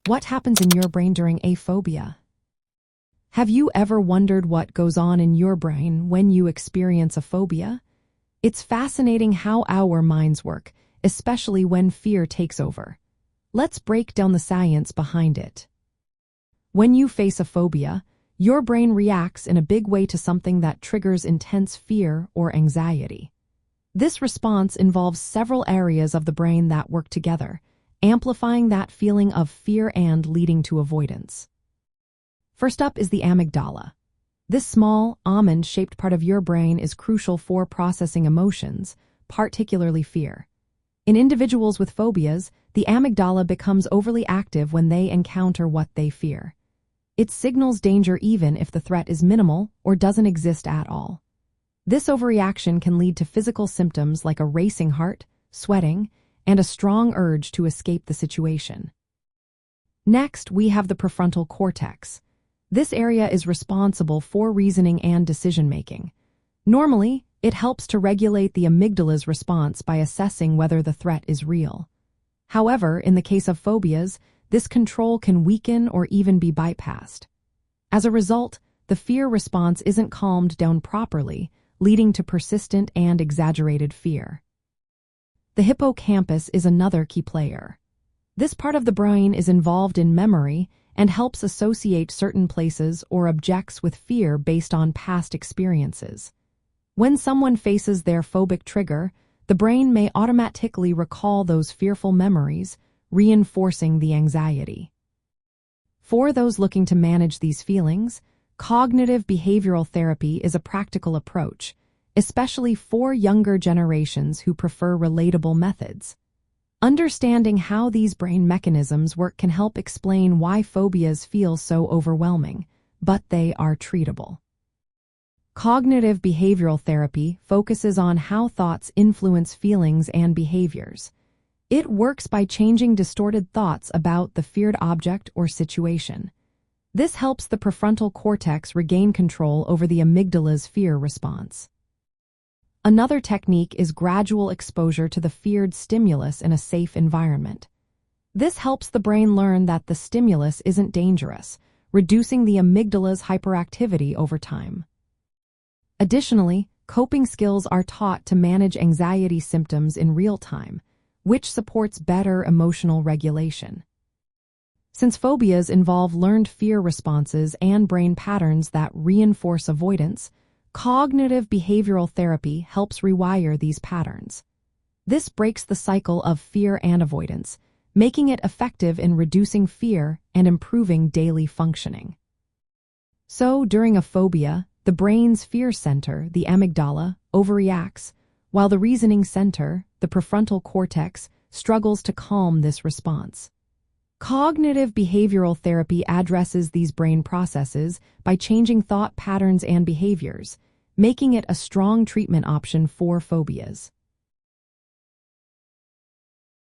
What happens in your brain during a phobia? Have you ever wondered what goes on in your brain when you experience a phobia? It's fascinating how our minds work, especially when fear takes over. Let's break down the science behind it. When you face a phobia, your brain reacts in a big way to something that triggers intense fear or anxiety. This response involves several areas of the brain that work together, amplifying that feeling of fear and leading to avoidance. First up is the amygdala. This small, almond-shaped part of your brain is crucial for processing emotions, particularly fear. In individuals with phobias, the amygdala becomes overly active when they encounter what they fear. It signals danger even if the threat is minimal or doesn't exist at all. This overreaction can lead to physical symptoms like a racing heart, sweating, and a strong urge to escape the situation. Next, we have the prefrontal cortex. This area is responsible for reasoning and decision-making. Normally, it helps to regulate the amygdala's response by assessing whether the threat is real. However, in the case of phobias, this control can weaken or even be bypassed. As a result, the fear response isn't calmed down properly, leading to persistent and exaggerated fear. The hippocampus is another key player. This part of the brain is involved in memory and helps associate certain places or objects with fear based on past experiences. When someone faces their phobic trigger, the brain may automatically recall those fearful memories, reinforcing the anxiety. For those looking to manage these feelings, cognitive behavioral therapy is a practical approach, especially for younger generations who prefer relatable methods. Understanding how these brain mechanisms work can help explain why phobias feel so overwhelming, but they are treatable. Cognitive behavioral therapy focuses on how thoughts influence feelings and behaviors. It works by changing distorted thoughts about the feared object or situation. This helps the prefrontal cortex regain control over the amygdala's fear response. Another technique is gradual exposure to the feared stimulus in a safe environment. This helps the brain learn that the stimulus isn't dangerous, reducing the amygdala's hyperactivity over time. Additionally, coping skills are taught to manage anxiety symptoms in real time, which supports better emotional regulation. Since phobias involve learned fear responses and brain patterns that reinforce avoidance, cognitive behavioral therapy helps rewire these patterns. This breaks the cycle of fear and avoidance, making it effective in reducing fear and improving daily functioning. So, during a phobia, the brain's fear center, the amygdala, overreacts, while the reasoning center, the prefrontal cortex, struggles to calm this response. Cognitive behavioral therapy addresses these brain processes by changing thought patterns and behaviors, making it a strong treatment option for phobias.